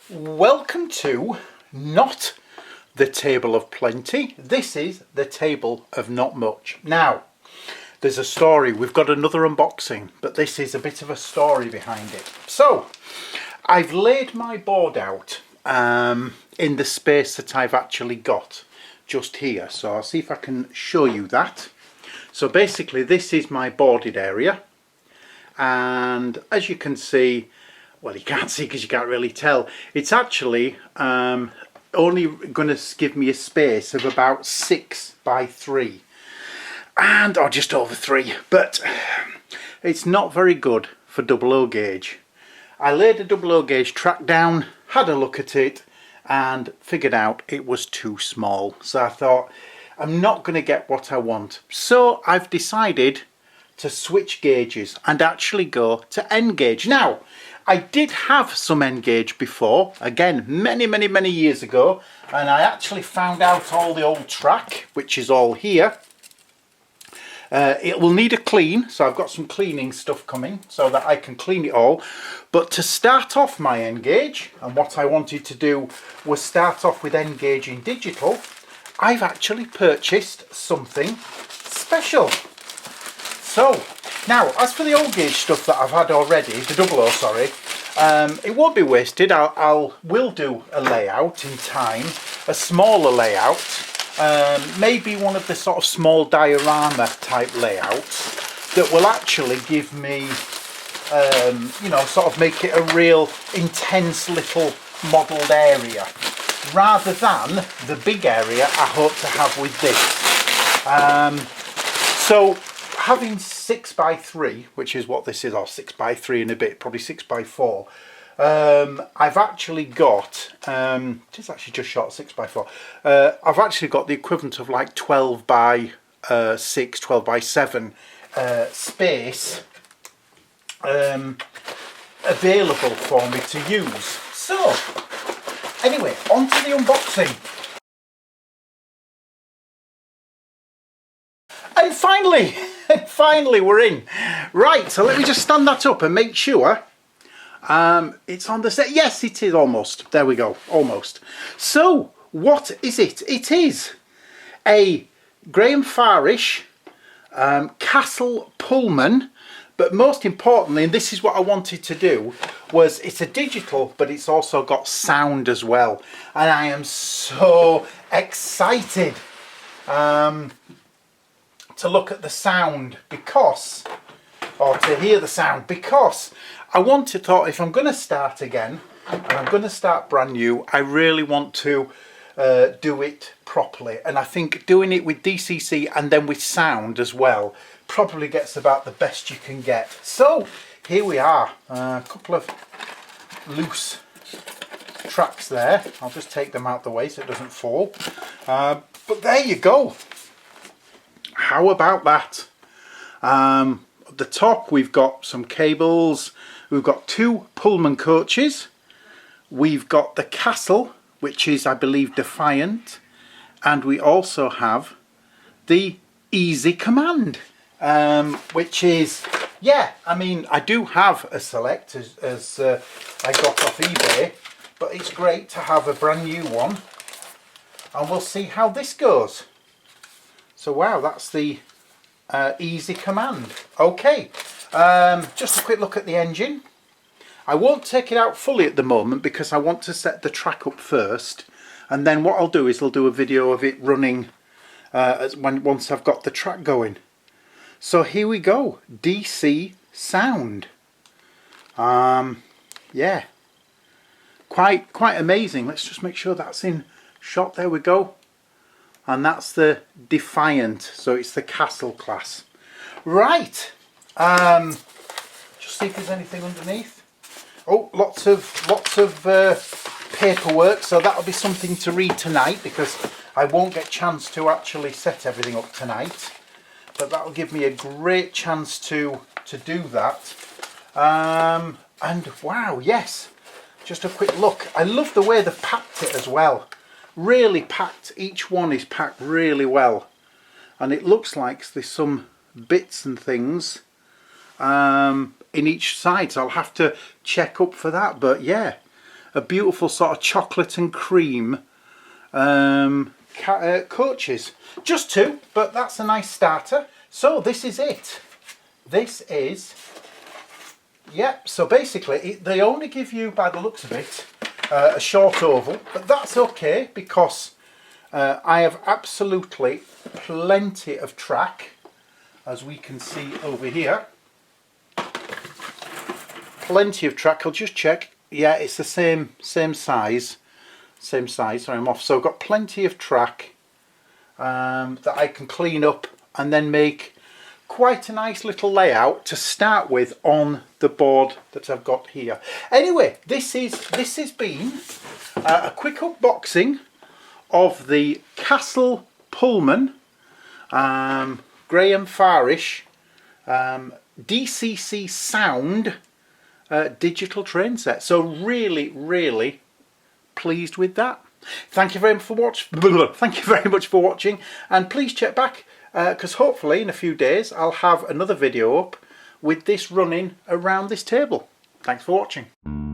Welcome to not the table of plenty. This is the table of not much. Now, there's a story. We've got another unboxing, but this is a bit of a story behind it. So, I've laid my board out in the space that I've actually got just here. So I'll see if I can show you that. So basically, this is my boarded area. And as you can see, well, you can't see because you can't really tell, it's actually only going to give me a space of about 6 by 3 and or just over 3, but it's not very good for 00 gauge. I laid a 00 gauge track down, had a look at it and figured out it was too small, so I thought I'm not going to get what I want, so I've decided to switch gauges and actually go to N gauge. Now, I did have some N gauge before, again many years ago, and I actually found out all the old track, which is all here. It will need a clean, so I've got some cleaning stuff coming so that I can clean it all. But to start off my N gauge, and what I wanted to do was start off with N gauge in digital, I've actually purchased something special. So, now, as for the old gauge stuff that I've had already, the 00, sorry, it won't be wasted. We'll do a layout in time, a smaller layout, maybe one of the sort of small diorama type layouts that will actually give me, you know, sort of make it a real intense little modelled area, rather than the big area I hope to have with this. So, having 6 by 3, which is what this is, or 6 by 3 and a bit, probably 6 by 4, I've actually got, it is actually just short 6 by 4, I've actually got the equivalent of like 12 by 6, 12 by 7 space available for me to use. So, anyway, on to the unboxing. And finally we're in. Right, so let me just stand that up and make sure it's on the set. Yes, it is almost. There we go, almost. So, what is it? It is a Graham Farish Castle Pullman, but most importantly, and this is what I wanted to do, was it's a digital, but it's also got sound as well. And I am so excited to look at the sound because, or to hear the sound, because I thought if I'm going to start again and I'm going to start brand new, I really want to do it properly, and I think doing it with DCC and then with sound as well probably gets about the best you can get. So here we are, a couple of loose tracks there. I'll just take them out the way so it doesn't fall, but there you go. How about that? At the top we've got some cables, we've got 2 Pullman coaches, we've got the Castle, which is I believe Defiant, and we also have the Easy Command, which is, yeah, I mean, I do have a Select as I got off eBay, but it's great to have a brand new one, and we'll see how this goes. So wow, that's the Easy Command. Okay, just a quick look at the engine. I won't take it out fully at the moment because I want to set the track up first, and then what I'll do is I'll do a video of it running once I've got the track going. So here we go, DC sound. Yeah, quite amazing. Let's just make sure that's in shot. There we go. And that's the Defiant, so it's the Castle class. Right, just see if there's anything underneath. Oh, lots of paperwork, so that'll be something to read tonight because I won't get a chance to actually set everything up tonight. But that'll give me a great chance to do that. And wow, yes, just a quick look. I love the way they've packed it as well. Really packed, each one is packed really well, and it looks like there's some bits and things in each side, so I'll have to check up for that. But yeah, a beautiful sort of chocolate and cream coaches. Just 2, but that's a nice starter. So this is it. This is, yep, so basically they only give you, by the looks of it, a short oval, but that's okay because I have absolutely plenty of track, as we can see over here. Plenty of track. I'll just check. Yeah, it's the same size. Same size. Sorry, I'm off. So I've got plenty of track that I can clean up and then make quite a nice little layout to start with on the board that I've got here. Anyway, this has been a quick unboxing of the Castle Pullman Graham Farish DCC Sound digital train set. So really pleased with that. Thank you very much for watching, and please check back because hopefully in a few days I'll have another video up with this running around this table. Thanks for watching.